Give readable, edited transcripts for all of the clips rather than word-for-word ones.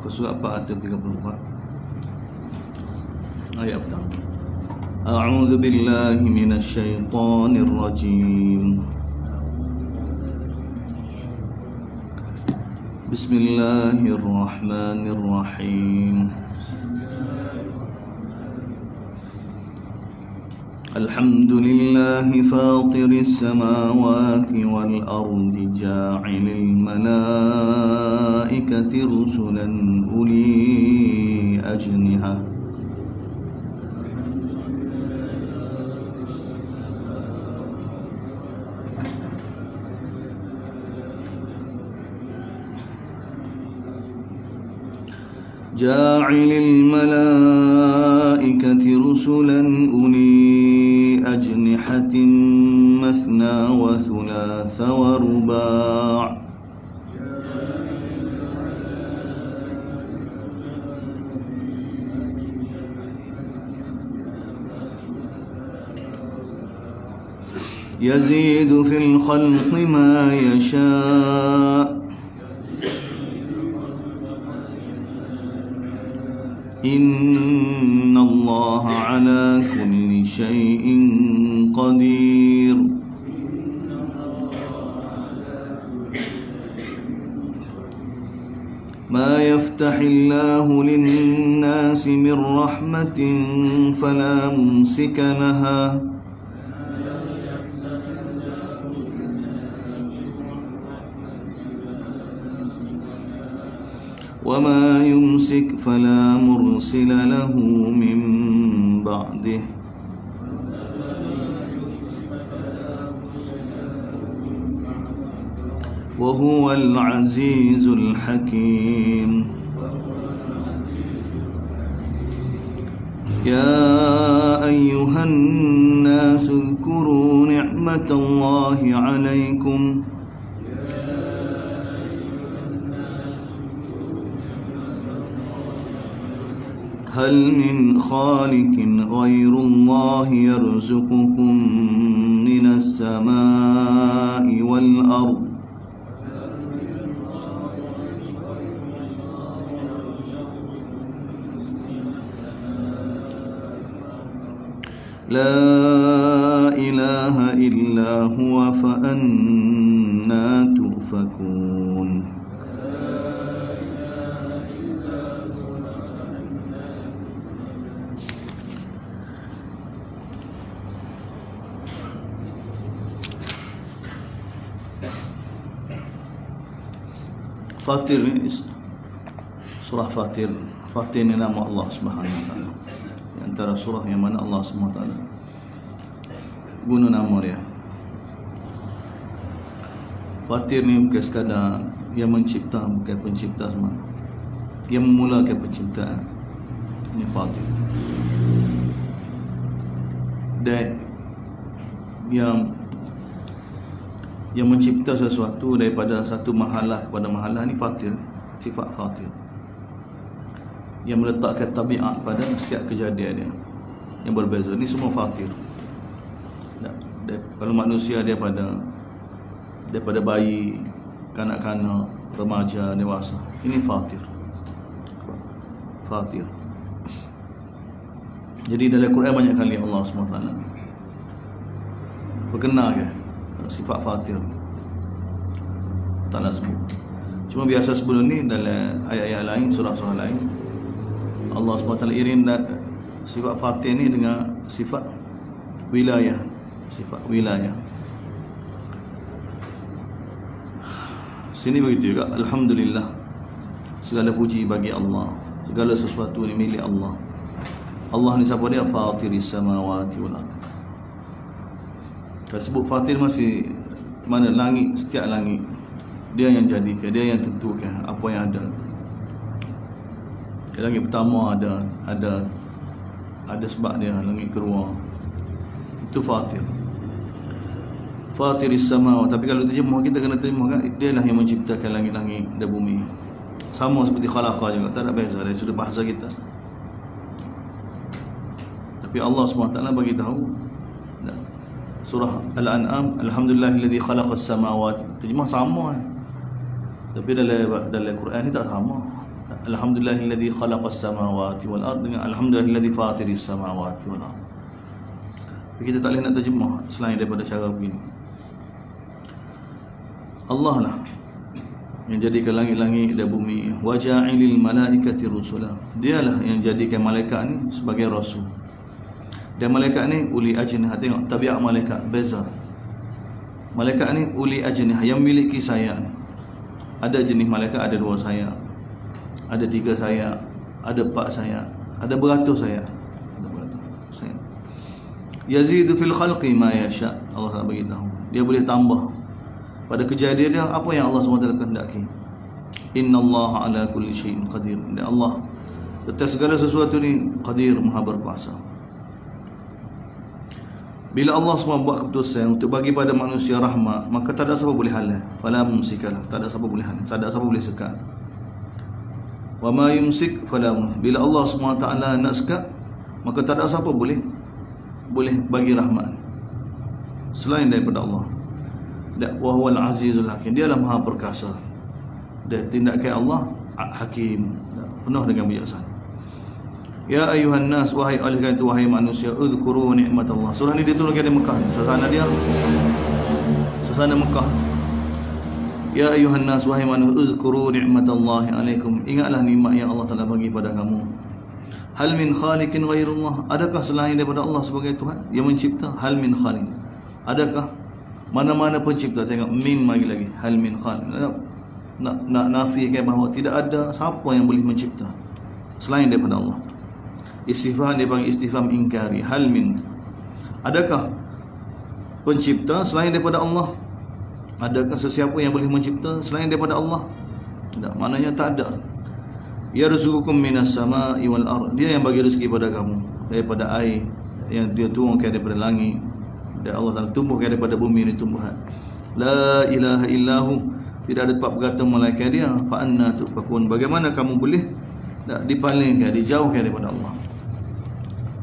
Surah 4 ayat 34. Ayat pertama. A'udzu billahi minasy syaithanir rajim. Bismillahirrahmanirrahim. Alhamdulillahi fatiris samawati wal ardi ja'ilil malaikati rusulan uli ajnihah ja'ilil malaikati rusulan uli ajnihatin mathna wa thulatha wa ruba' yazidu fil khalqi ma yasha' Inna Allah ala kulli syai'in qadir. Ma yaftahillahu lin-nasi min rahmatin fala mumsika laha وَمَا يُمْسِكْ فَلَا مُرْسِلَ لَهُ مِنْ بَعْدِهِ وَهُوَ الْعَزِيزُ الْحَكِيمُ يَا أَيُّهَا النَّاسُ اذْكُرُوا نِعْمَةَ اللَّهِ عَلَيْكُمْ هل من خالق غير الله يرزقكم من السماء والأرض لا إله إلا هو فأنى تؤفكون Fatir ni surah Fatir. Fatir ni nama Allah Subhanahu wa taala. Antara surah yang mana Allah Subhanahu wa taala guna nama dia. Fatir ni bukan sekadar yang mencipta, bukan pencipta semua. Yang memulakan penciptaan. Ini Fatir. Dan yang mencipta sesuatu daripada satu mahalah kepada mahalah ni Fatir, sifat Fatir. Yang meletakkan tabiat pada setiap kejadian dia yang berbeza. Ni semua Fatir. Kalau manusia daripada bayi, kanak-kanak, remaja, dewasa, ini Fatir. Fatir. Jadi dalam Quran banyak kali Allah SWT berkenalkan sifat Fatir Ta'ala sebut. Cuma biasa sebelum ni dalam ayat-ayat lain, surah-surah lain, Allah SWT iring sifat Fatir ni dengan sifat wilayah. Sifat wilayah. Sini begitu juga. Alhamdulillah, segala puji bagi Allah, segala sesuatu ni milik Allah. Allah ni siapa dia? Fatiris samawati wal ardh. Kalau sebut Fatir masih mana langit, setiap langit dia yang jadikan, dia yang tentukan apa yang ada. Langit pertama ada sebab dia, langit kedua itu Fatir. Fatiris samawati. Tapi kalau terjemah kita kena terjemahkan dia lah yang menciptakan langit-langit dan bumi. Sama seperti khalaqa juga, tak ada beza dari sudut bahasa kita. Tapi Allah SWT bagi tahu surah Al-An'am, alhamdulillahilladzi khalaqas samawati. Terjemah sama. Tapi dalam Quran ni tak sama. Alhamdulillahilladzi khalaqas samawati wal ard dengan alhamdulillahilladzi fatiris samawati wal ard. Kita tak boleh nak terjemah selain daripada cara begini. Allah lah yang jadikan langit-langit dan bumi. Wa ja'ilil malaikati rusula. Dialah yang jadikan malaikat ni sebagai rasul. Dan malaikat ni uli ajnihah. Tengok tabiat malaikat beza. Malaikat ni uli ajnihah, yang memiliki sayap. Ada jenis malaikat ada 2 sayap, ada 3 sayap, ada 4 sayap, ada beratus sayap. Ada beratus sayap. Yazidu fil khalqi ma yasha. Allah nak bagi tahu. Dia boleh tambah pada kejadian dia apa yang Allah SWT kehendaki. Innallaha ala kulli syai'in qadir. Dan Allah atas segala sesuatu ni qadir, maha berkuasa. Bila Allah SWT buat keputusan untuk bagi pada manusia rahmat, maka tak ada siapa boleh halang. Fala mumsikalah, tak ada siapa boleh halang, tak ada siapa boleh sekat. Wa ma yumsik fala. Bila Allah SWT nak sekat, maka tak ada siapa boleh bagi rahmat selain daripada Allah. Wa huwal azizul hakim. Dialah maha perkasa. Dan tindakan Allah hakim, penuh dengan bijaksana. Ya ayuhan nas, wahai kalian wahai manusia, uzkuru nikmatallah. Surah ni diturunkan di Mekah. Suasana Mekah. Ya ayuhan nas, wahai manusia, uzkuru nikmatallahi alaikum. Ingatlah nikmat yang Allah Taala bagi pada kamu. Hal min khaliqin ghairullah. Adakah selain daripada Allah sebagai Tuhan yang mencipta? Hal min khaliq. Adakah mana-mana pencipta? Tengok min lagi. Hal min khaliq. Nak nafikan bahawa tidak ada siapa yang boleh mencipta selain daripada Allah. Istifham dia panggil istifham ingkari. Hal min. Adakah pencipta selain daripada Allah? Adakah sesiapa yang boleh mencipta selain daripada Allah? Tak, maknanya tak ada. Yarzuqukum minas sama'i wal ard. Dia yang bagi rezeki pada kamu daripada air yang dia turunkan daripada langit, dan Allah Taala tumbuhkan daripada bumi ini tumbuhan. La ilaha illahu. Tidak ada tempat bergantung melainkan dia. Fa anna tufakun. Bagaimana kamu boleh dipalingkan, dijauhkan daripada Allah?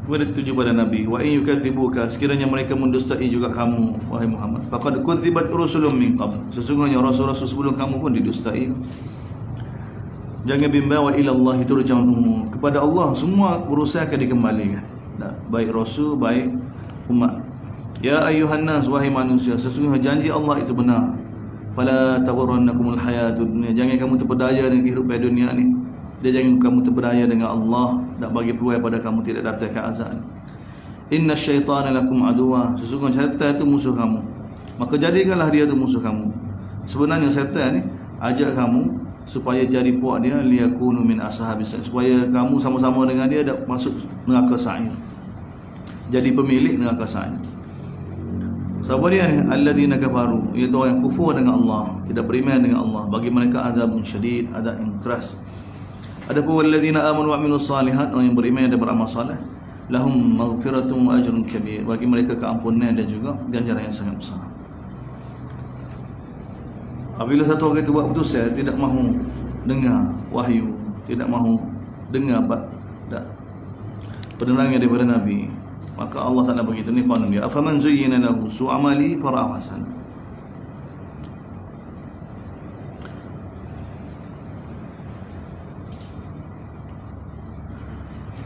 Kepada tuju pada Nabi, wa in yukadzibuka, sekiranya mereka mendustai juga kamu wahai Muhammad, faqad kudzibat rusulun min qabl, sesungguhnya rasul-rasul sebelum kamu pun didustai. Jangan bimbang, wa ilallah turja'un, kepada Allah semua urusan akan dikembalikan, baik rasul baik umat. Ya ayuhan nas, wahai manusia, sesungguhnya janji Allah itu benar. Fala taghurrannakumul hayatud dunya, jangan kamu terpedaya dengan kehidupan dunia ni. Dia jangan kamu terpedaya dengan Allah, nak bagi peluang pada kamu tidak datangkan azab. Inna syaitana lakum aduwa, sesungguhnya syaitan itu musuh kamu, maka jadikanlah dia itu musuh kamu. Sebenarnya syaitan ni ajak kamu supaya jadi puak dia, liyakunu min ashabis, supaya kamu sama-sama dengan dia masuk neraka sa'ir, jadi pemilik neraka sa'ir. Siapa dia ni? Alladzina kafaru, iaitu orang yang kufur dengan Allah, tidak beriman dengan Allah, bagi mereka azabun syadid, azab yang keras. Adapun alladzina amanu wa amilus salihat, orang yang beriman dan beramal saleh, lahum maghfiratun wa ajrun kabir, bagi mereka keampunan dan juga ganjaran yang sangat besar. Apabila satu orang itu buat putusan, tidak mahu dengar wahyu, tidak mahu dengar penerangan daripada Nabi, maka Allah Taala begitu ni qanun dia. Afaman zuyyina lahu su'amali fara'ahu hasan.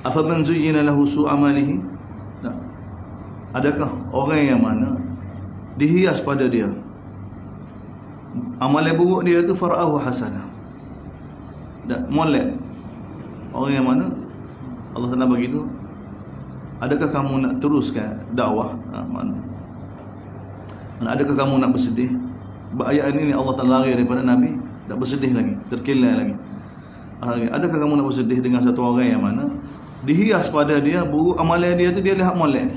Afaman zuyyina lahu su'amalihi, adakah orang yang mana dihias pada dia amalan buruk dia tu fara'ahu hasanah, molek. Orang yang mana Allah Taala bagi tu, adakah kamu nak teruskan dakwah? Mana? Adakah kamu nak bersedih? Ayat ini Allah Taala lari daripada Nabi, tak bersedih lagi, terkilai lagi. Adakah kamu nak bersedih dengan satu orang yang mana dihias pada dia buruk amalan dia tu, dia lihat molek.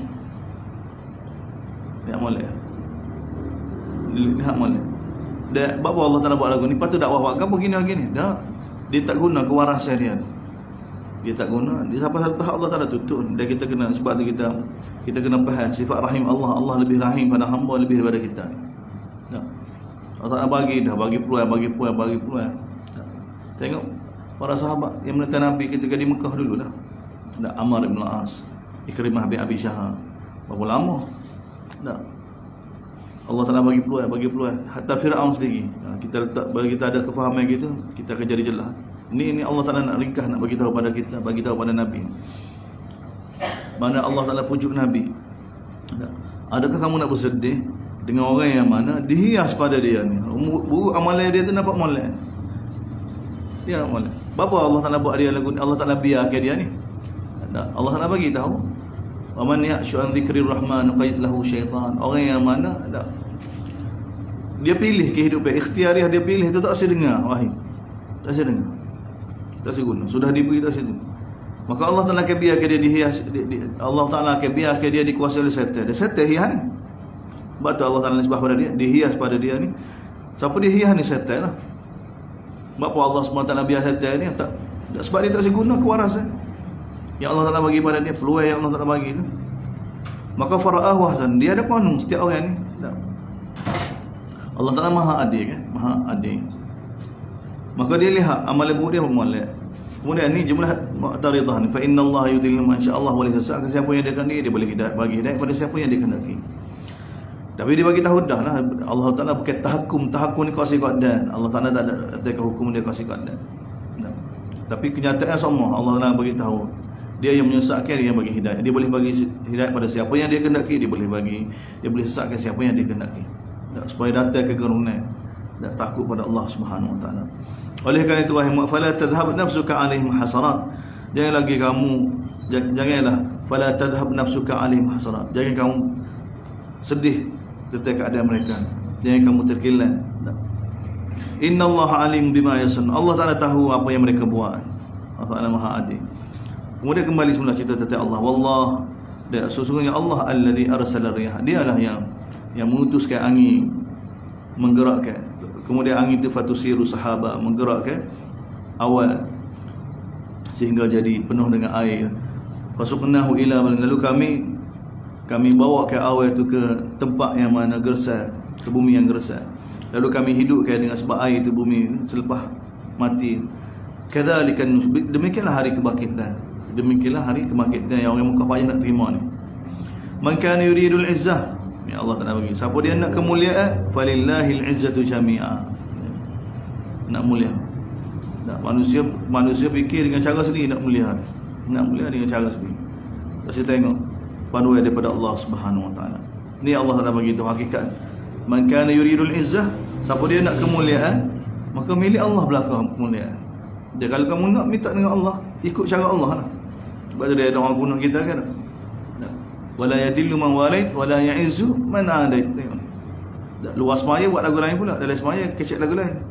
Lihat molek. Lihat molek. Dan bapa Allah Taala buat lagu ni, patut dakwah buat kamu gini. Dia tak guna kewarasan dia tu. Dia tak guna. Dia sampai satu tahap Allah Taala tutup. Dan kita kena, sebab tu kita kena faham sifat rahim Allah. Allah lebih rahim pada hamba lebih daripada kita. Allah Taala bagi peluang. Tengok para sahabat yang menekan Nabi ketika di Mekah dulu lah. Ammar bin al-As, Ikrimah bin Abi Syahal, berapa lama? Allah Taala bagi peluang. Hatta Firaun sendiri, kita letak, bagi kita ada kefahaman gitu, kita akan jadi jelas. Ini Allah Ta'ala nak ringkas, nak bagi tahu pada kita, bagi tahu pada Nabi. Mana Allah Ta'ala pujuk Nabi. Adakah kamu nak bersedih dengan orang yang mana dihias pada dia ni? Buruk amalan dia tu nampak molek. Dia nak molek. Berapa Allah Ta'ala buat dia lagu, Allah Ta'ala biarkan dia ni? Allah Ta'ala bagi tahu. Wa man ya'shu an dzikrir rahman qad lahu syaitan. Orang yang mana dia pilih kehidupan ikhtiariah, dia pilih itu tak saya dengar wahai. Tak saya dengar. Tak saya guna. Sudah diberi tak saya dengar. Maka Allah Ta'ala akan biarkan dia dihias, Allah Ta'ala akan biarkan dia dikuasai oleh syaitan. Dia syaitan hias ni. Sebab tu Allah Ta'ala nisbah pada dia, dihias pada dia ni. Siapa dia hias ni? Syaitan lah. Sebab apa Allah SWT biar syaitan ni? Tak, sebab dia tak seguna kewarasan yang Allah Ta'ala bagi pada dia, peluang yang Allah Ta'ala bagi tu. Maka fara'ahu hasan, dia ada konung setiap orang ni. Tak. Allah Ta'ala maha adil kan? Maha adil. Maka dia lihat amalan buruk dia molek. Kemudian ni jumlah mu'taridah ni, fa innallaha yudhillu man sya'allah wa laysa siapa yang dia kehendaki dia boleh hidayah, bagi hidayah pada siapa yang dia kehendaki. Tapi dia bagi tahu dah lah, Allah Ta'ala bukan tahakkum ni qasi qadan. Allah Ta'ala tak ada hukum dia qasi qadan. Tapi kenyataan semua Allah Ta'ala bagi tahu. Dia yang menyesatkan, dia yang bagi hidayah. Dia boleh bagi hidayah pada siapa yang dia kehendaki, dia boleh bagi, dia boleh sesatkan siapa yang dia kehendaki. Supaya datang kekerunan dan takut pada Allah Subhanahu wa taala. Oleh kerana itu wahai mu'min, fala tadhhab nafsuka 'alaihim hasarat. Janganlah fala tadhhab nafsuka 'alaihim hasarat. Jangan kamu sedih tentang keadaan mereka. Jangan kamu terkilan. Innallaha 'alim bima yasun. Allah Taala tahu apa yang mereka buat. Allah Taala Maha Adil. Kemudian kembali semula cerita tentang Allah. Wallah, dan sesungguhnya Allah allazi arsala riyah. Dialah yang mengutuskan angin, menggerakkan. Kemudian angin itu fatusiru sahaba, menggerakkan awan sehingga jadi penuh dengan air. Fasuqnahu ila baladin, lalu kami bawa ke awan itu ke tempat yang mana gersal, ke bumi yang gersal. Lalu kami hidupkan dengan sebab air itu bumi selepas mati. Kadzalika, demikianlah hari kebangkitan. Demikianlah hari kebangkitan yang orang muka payah nak terima ni. Man kana yuridul izzah, ya Allah Ta'ala bagi. Siapa dia nak kemuliaan, falillahil izzatu jami'a. Nak mulia. Nak manusia fikir dengan cara sendiri nak mulia. Nak mulia dengan cara sendiri. Kita tengok panduan daripada Allah Subhanahu wa taala. Ni Allah Ta'ala bagi tu hakikat. Man kana yuridul izzah, siapa dia nak kemuliaan, maka milik Allah belaka kemuliaan. Dia kalau kamu nak minta dengan Allah, ikut cara Allah lah. Sebab tu dia ada orang kuno kita kan. Wala yadillu man walait wala ya'izzu man adait. Luar semaya buat lagu lain pula, dalam semaya kecek lagu lain.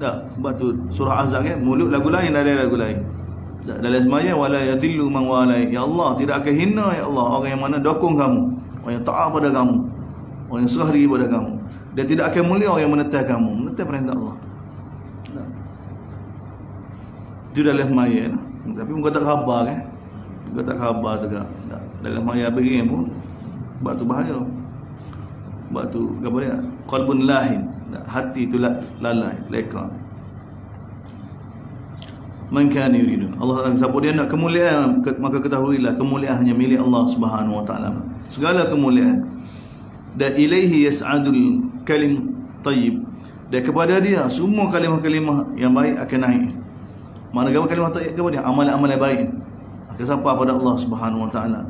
Tak, sebab tu surah Azab kan, mulut lagu lain, dalam lagu lain. Dalam semaya wala yadillu man walait. Ya Allah, tidak akan hina ya Allah orang yang mana dokong kamu, orang yang taat pada kamu, orang yang serah diri pada kamu. Dia tidak akan mulia orang yang menentang kamu, menentang perintah Allah. Itu dalam semaya lah. Tapi muka tak khabar kan, muka tak khabar juga. Dalam maya bering pun sebab tu bahaya. Sebab tu apa dia? Qalbun lahin, hati tu lalai, leka. Man kana yuridun, Allah Taala, siapa dia nak kemuliaan, maka ketahuilah kemuliaan hanya milik Allah Subhanahu wa taala. Segala kemuliaan. Dan ilaihi yas'adul kalim tayyib. Dan kepada dia semua kalimah-kalimah yang baik akan naik. Mana kalimah tayyib kepada dia? Amalan-amalan baik akan sampai pada Allah Subhanahu wa taala.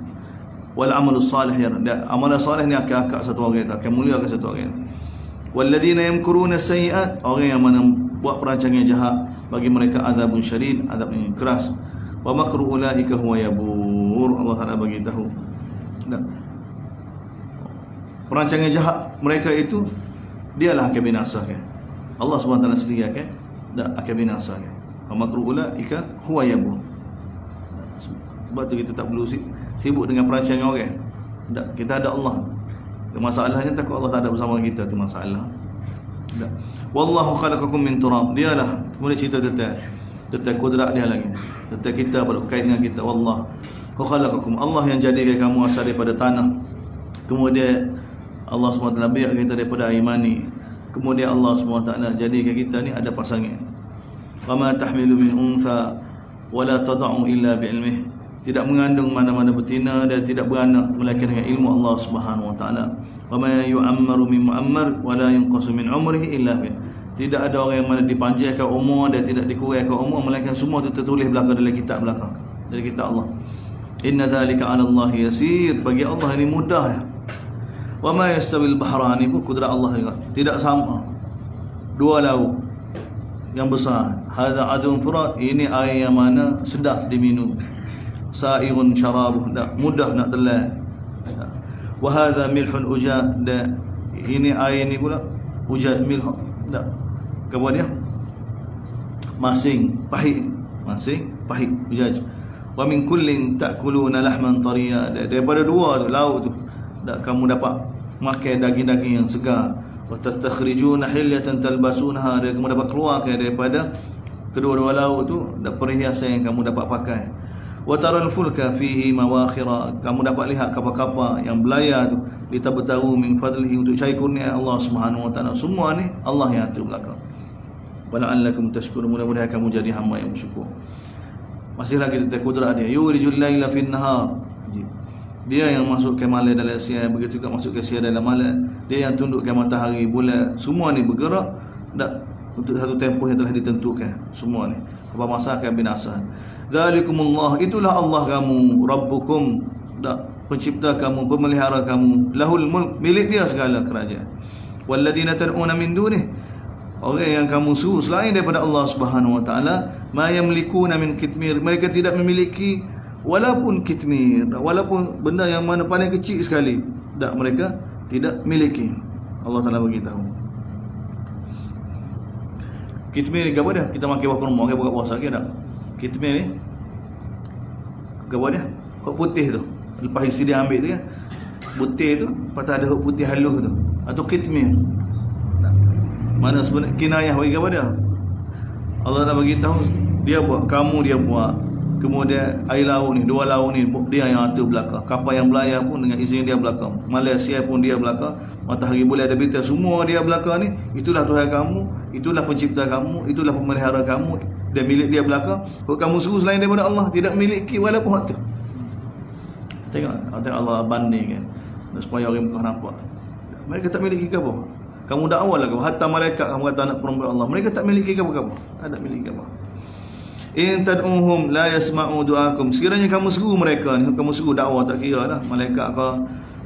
Wal amalus salih, dan amalan salih ni akan angkat satu orang, akan muliakan satu orang. Walladzina yamkuruna sayyi'at, orang yang mana buat perancangan jahat, bagi mereka azabun syadid, azab yang keras. Wa makru ulaika huwa yabur, Allah Taala bagi tahu. Perancangan jahat mereka itu dialah akan binasakan. Allah Subhanahu wa taala sendiri akan binasakan. Wa makru ulaika huwa yabur. Sebab tu kita tak perlu sibuk dengan perancangan orang. Tak, kita ada Allah. Masalahnya takut Allah tak ada bersama kita, tu masalah. Tak. Wallahu khalaqakum min turab. Dialah kemudian cerita tentang kudrat dia lagi. Tentang kita pada kait dengan kita. Wallahu khalaqakum, Allah yang jadikan kamu asal daripada tanah. Kemudian Allah SWT biar kita daripada air mani. Kemudian Allah SWT jadikan kita ni ada pasangan. Wa ma tahmilu min unsa wala tad'u illa bi'ilmih. Tidak mengandung mana-mana betina dan tidak beranak melainkan dengan ilmu Allah Subhanahu wa taala. Wa ma yu'ammaru min mu'ammar wa la yunqasu min umrihi illa bi. Tidak ada orang yang mana dipanjangkan umur dia, tidak dikurangkan umur, melainkan semua itu tertulis belakang dalam kitab belakang, dari kitab Allah. Inna dzalika 'ala Allah yasir, bagi Allah ini mudah ya. Wa ma yastawil bahrani, bu kudrat Allah juga. Tidak sama dua laut yang besar. Hadza 'adun furat, ini air yang mana sedap diminum. Sa'irun syarabuh, mudah nak telan. Wa hadza milhun ujad, ini air ni pula ujad milh. Kemudian dia masing pahit, ujaj. Wa min kullin ta'kuluna lahman tariya, daripada dua tu laut tu kamu dapat makan daging-daging yang segar. Wa tastakhrijuna hilyatan talbasunaha, dan kamu dapat keluarkan daripada kedua-dua laut tu perhiasan yang kamu dapat pakai. Wa taral fulka fihi mawakhira, kamu dapat lihat kapal-kapal yang berlayar tu, litabtaru min fadlihi, untuk cari kurnia Allah Subhanahu wa taala. Semua ni Allah yang atur belakang. Wala'allakum tashkurun, mudah-mudahan kamu jadi hamba yang bersyukur. Masih lagi tentang kudrat dia. Yurijul laila fin nahar, dia yang masukkan malam dalam siang, begitu juga masukkan siang dalam malam. Dia yang tundukkan matahari, bulan, semua ni bergerak untuk satu tempoh yang telah ditentukan. Semua ni apa masa akan binasa. Dzalikumullah, itulah Allah kamu, Rabbukum, pencipta kamu, pemelihara kamu, lahul mulk, milik dia segala kerajaan. Walladzina tad'una min dunih, orang yang kamu suruh selain daripada Allah Subhanahu wa taala, ma yamlikuna min kitmir, mereka tidak memiliki walaupun kitmir, walaupun benda yang mana paling kecil sekali, mereka tidak miliki. Allah Taala beritahu. Kitmir ni apa dia? Kita makan kurma, kita buka puasa ke tak? Kitmir ni apa dia? Hok putih tu. Lepas isi dia ambil tu kan. Putih tu, patah ada hok putih halus tu. Atau kitmir. Mana sebenarnya kinayah bagi apa dia? Allah dah bagi tahu, dia buat, kamu dia buat. Kemudian air laut ni, dua laut ni dia yang atur belakang. Kapal yang berlayar pun dengan izin dia belakang. Malaysia pun dia belakang. Matahari bulan ada bintang, semua dia belakang ni. Itulah Tuhan kamu, itulah pencipta kamu, itulah pemelihara kamu. Dia milik dia belakang. Kalau kamu suruh selain daripada Allah, tidak miliki walaupun hak tu. Tengok Allah banding kan, supaya orang bukan nampak. Mereka tak miliki apa. Kamu dakwah lah, hatta malaikat kamu kata anak perempuan Allah, mereka tak miliki apa-apa. Tak miliki apa. In tad'uhum la yasma'u du'akum, sekiranya kamu seru mereka ni, kamu seru dakwah, tak kira dah malaikat ke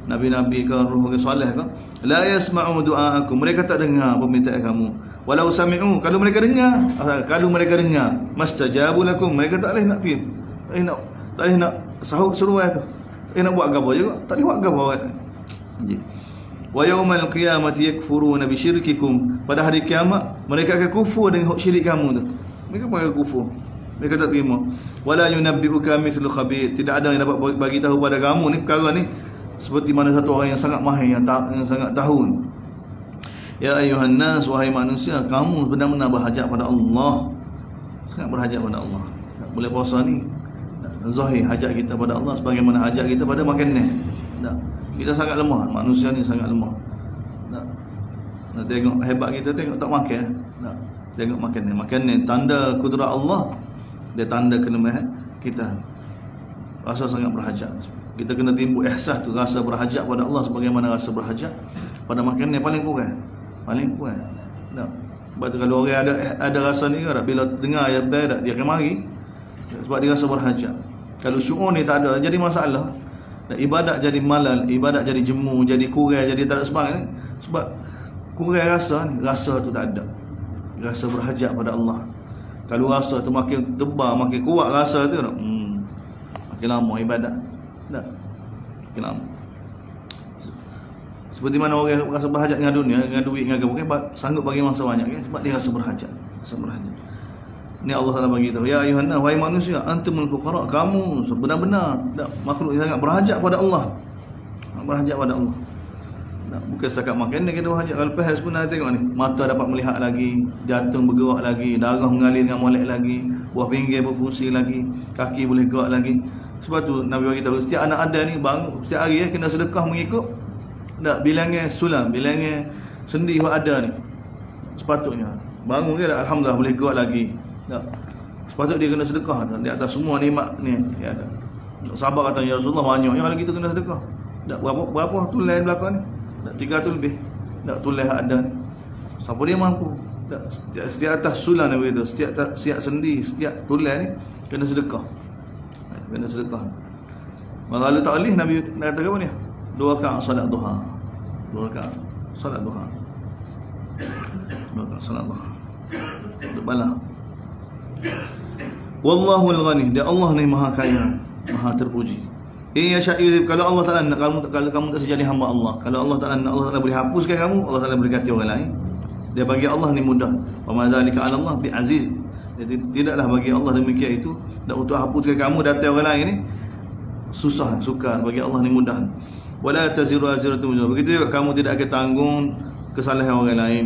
nabi-nabi ke roh ke soleh ke, la yasma'u du'akum, mereka tak dengar permintaan kamu. Walau sami'u, kalau mereka dengar, mastajabu lakum, mereka tak boleh nak tim, tak boleh nak sahut seruan tu, nak buat gapo juga, tak boleh buat gapo. Wa yaumal qiyamati yakfuruna bi syirkikum, pada hari kiamat mereka akan kufur dengan syirik kamu tu. Mereka akan kufur, mereka tak terima. Wala yunabbi'uka mithlu khabir, tidak ada yang dapat bagi tahu pada kamu ni perkara ni seperti mana satu orang yang sangat mahir, yang sangat tahu. Ya ayuhan nas, wahai manusia, kamu benar-benar berhajat pada Allah, sangat berhajat pada Allah. Boleh puasa ni zahir hajat kita pada Allah sebagaimana hajat kita pada makanan. Kita sangat lemah, manusia ni sangat lemah. Nak tengok hebat kita, tengok tak makan. Tengok makanan tanda kudrat Allah, dia tanda kelemahan kita. Rasa sangat berhajat. Kita kena timbul ihsas tu, rasa berhajat pada Allah sebagaimana rasa berhajat pada makanan paling kurang. Sebab tu kalau orang ada rasa ni kan, bila dengar ayat dia akan mari sebab dia rasa berhajat. Kalau syukur ni tak ada, jadi masalah. Dan ibadat jadi malal, ibadat jadi jemu, jadi kurang, jadi tak ada semangat ni. Sebab kurang rasa ni, rasa tu tak ada. Rasa berhajat pada Allah. Kalau rasa tu makin tebal, makin kuat rasa tu, makin lama ibadat. Makin lama. Seperti mana orang rasa berhajat dengan dunia, dengan duit, dengan agama, sanggup bagi masa banyak kan? Sebab dia rasa berhajat. Ni Allah Taala bagi tahu, ya ayuhan nas, wahai manusia, antumul fuqara, kamu benar-benar makhluk yang sangat berhajat pada Allah. Berhajat pada Allah. Bukan setakat makan, dia kena berhajat. Kalau lepas pun nak tengok ni, mata dapat melihat lagi, jantung bergerak lagi, darah mengalir dengan molek lagi, buah pinggir berfungsi lagi, kaki boleh gerak lagi. Sebab tu Nabi bagi tahu, setiap anak ada ni bang, setiap hari kena sedekah mengikut bilangan sulam, bilangan sendi yang ada ni. Sepatutnya bangun dia alhamdulillah boleh gerak lagi. Sepatutnya dia kena sedekah di atas semua nikmat ni ya ada. Sahabat kata, ya Rasulullah, banyak yang kalau kita kena sedekah. Berapa tulen belakang ni? 300 lebih. Tulen ada ni. Siapa dia mampu? Setiap atas sulam Nabi itu, setiap sendi, setiap tulang ni kena sedekah. Kena sedekah. Maka kalau tak boleh Nabi kata apa ni? 2 rakaat solat duha. 2 rakaat solat duha. 2 rakaat solat duha. Bala. Wallahu al-ghani, dia Allah ni maha kaya, maha terpuji. Kalau Allah Taala nak kalau kamu tak sejadi hamba Allah, kalau Allah Taala nak, Allah Taala boleh hapuskan kamu, Allah Taala boleh ganti orang lain. Dia bagi Allah ni mudah. Wa ma dzalika 'ala Allah bi aziz. Jadi tidaklah bagi Allah demikian itu, nak untuk hapuskan kamu data orang lain ni susah, sukar. Bagi Allah ni mudah. Wala taziru azratun wizra. Begitu juga kamu tidak akan tanggung kesalahan orang lain.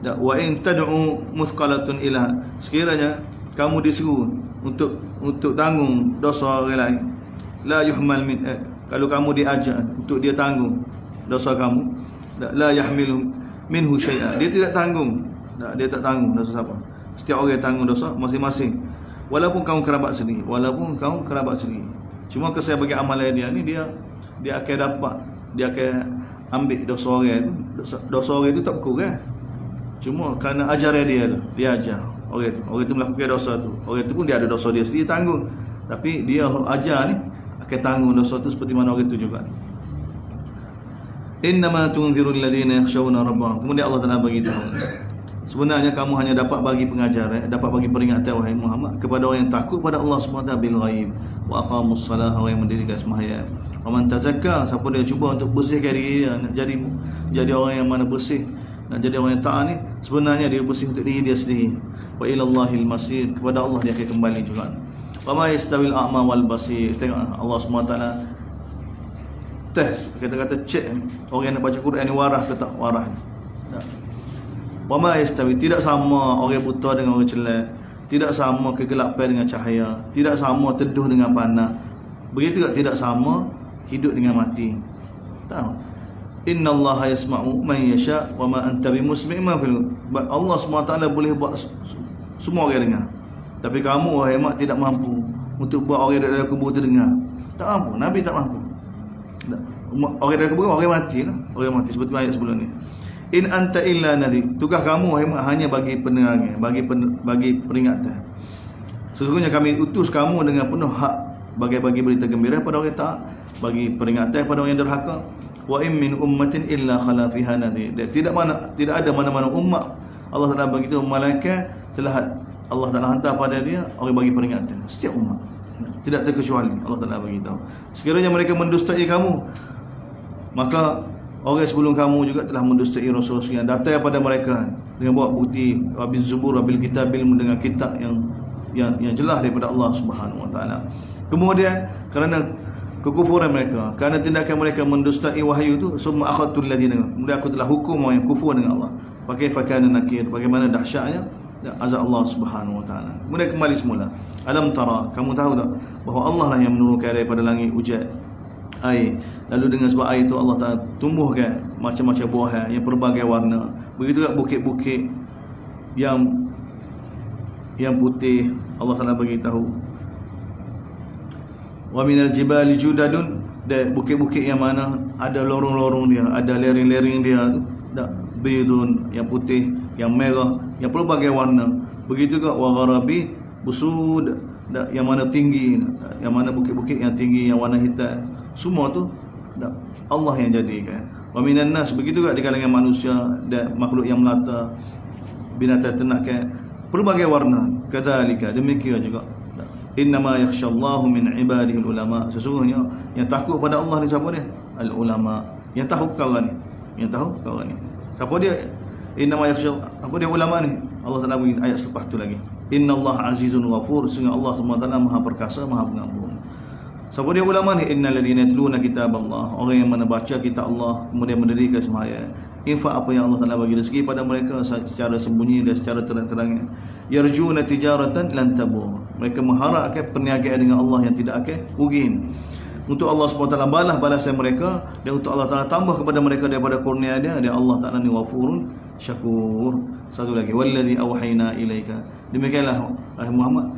Wa in tad'u muthqalatun ila, sekiranya kamu disuruh untuk tanggung dosa orang lain, la yuhmal min, kalau kamu diajak untuk dia tanggung dosa kamu, la yahmilu minhu syai'an, dia tidak tanggung. Dia tak tanggung dosa siapa. Setiap orang tanggung dosa masing-masing. Walaupun kamu kerabat sendiri, cuma kesal bagi amalan dia ni, dia akan dapat, dia akan ambil dosa orang tu. Dosa orang itu tak berkurang. Cuma kerana ajaran dia ajar orang tu melakukan dosa tu. Orang tu pun dia ada dosa dia sendiri tanggung. Tapi dia ajar ni akan tanggung dosa tu seperti mana orang tu juga. Innama tunzirul ladzina yakhshawna rabbahum. Kemudian Allah Taala bagi tahu, sebenarnya kamu hanya dapat bagi pengajaran, dapat bagi peringatan wahai Muhammad kepada orang yang takut pada Allah SWT bil ghaib wa aqamus salah, orang yang mendirikan sembahyang. Wa man tazakka, siapa dia cuba untuk bersihkan diri dia, nak jadi orang yang mana bersih, nak jadi orang yang taat ni, sebenarnya dia bersih untuk diri dia sendiri. Wa ilallahil masir, kepada Allah dia akan kembali juga. Wa ma yastawil a'ma wal basir. Tengok Allah SWT test, kata-kata cek orang yang nak baca Quran ni waras ke tak waras. Wa ma yastawi, tidak sama orang buta dengan orang celah, tidak sama kegelapan dengan cahaya, tidak sama teduh dengan panas. Begitu juga tidak sama hidup dengan mati. Tahu? Innallaha yasma'u man yasha wa ma anta bimusmi' ma fil. Allah SWT boleh buat semua orang dengar. Tapi kamu wahai mak tidak mampu untuk buat orang dalam kubur tu dengar. Tak mampu, Nabi tak mampu. Orang dalam kubur orang mati lah. Orang mati seperti ayat sebelum ni. In anta illa nadhir. Tugas kamu wahai mak hanya bagi penerangan, bagi peringatan. Sesungguhnya kami utus kamu dengan penuh hak, bagi berita gembira pada orang taat, bagi peringatan pada orang yang derhaka. Wa in min ummatin illa khala fiha nadhir. Tidak ada mana-mana umat Allah Taala bagi tahu malaikat telah Allah Taala hantar pada dia orang bagi peringatan. Setiap umat, tidak terkecuali Allah Taala bagi tahu. Sekiranya mereka mendustai kamu, maka orang sebelum kamu juga telah mendustai Rasul yang datang pada mereka dengan bawa bukti bil zubur bil kitabil, dengan kitab yang jelas daripada Allah Subhanahu wa taala. Kemudian kerana kekufuran mereka, kerana tindakan mereka mendustai wahyu itu, summa akhadtul ladina, kemudian aku telah hukum orang yang kufur dengan Allah. Pakai fakana nakir, bagaimana dahsyatnya azab Allah Subhanahu wa taala. Kemudian kembali semula. Alam tara, kamu tahu tak bahawa Allah lah yang menurunkan daripada langit hujan, air. Lalu dengan sebab air itu Allah Taala tumbuhkan macam-macam buah yang berbagai warna. Begitu juga bukit-bukit yang putih, Allah Taala bagi tahu. Wa minal jibali judadun, dan bukit-bukit yang mana ada lorong-lorong dia, ada lereng-lereng dia, bidun yang putih, yang merah, yang berbagai warna. Begitu juga wa gharabi busud, yang mana tinggi, yang mana bukit-bukit yang tinggi yang warna hitam. Semua tu Allah yang jadikan. Wa minan nas, begitu juga di kalangan manusia dan makhluk yang melata, binatang ternak, berbagai warna. Kadzalika, demikian juga. Innama yakhshallahu min ibadihi ulama. Sesungguhnya yang takut pada Allah ni siapa dia? Al ulama. Yang tahu perkara ni. Siapa dia? Innama yakhshal, apa dia ulama ni? Allah Taala bagi ayat selepas tu lagi. Innallaha azizun ghafur. Sesungguhnya Allah SWT Maha perkasa, Maha pengampun. Siapa dia ulama ni? Innal ladzina yatluna kitaballah, orang yang membaca kitab Allah kemudian mendirikan sembahyang. Infak apa yang Allah Taala bagi rezeki pada mereka secara sembunyi dan secara terang-terangan. Yarjuna tijaratan lan tabur, mereka mengharapkan perniagaan dengan Allah yang tidak akan rugi. Untuk Allah SWT balas balasan mereka, dan untuk Allah Taala tambah kepada mereka daripada kurnia dia, dan Allah Taala ni Ghafurun Syakur. Satu lagi, wallazi auhayna ilaika, demikianlah Muhammad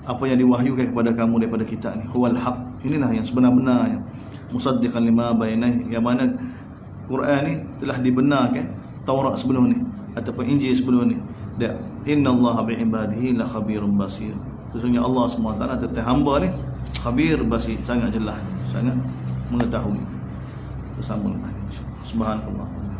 apa yang diwahyukan kepada kamu daripada kitab ni, huwal haq, inilah yang sebenar-benarnya, musaddiqan lima bainah, yang mana Quran ni telah dibenarkan Taurat sebelum ni, ataupun Injil sebelum ni. Dia innallaha bi'ibadihi la khabirun basir. Sesungguhnya Allah SWT tentang hamba ni khabir basir, sangat jelas, sangat mengetahui. Bersama dengan Subhanallah.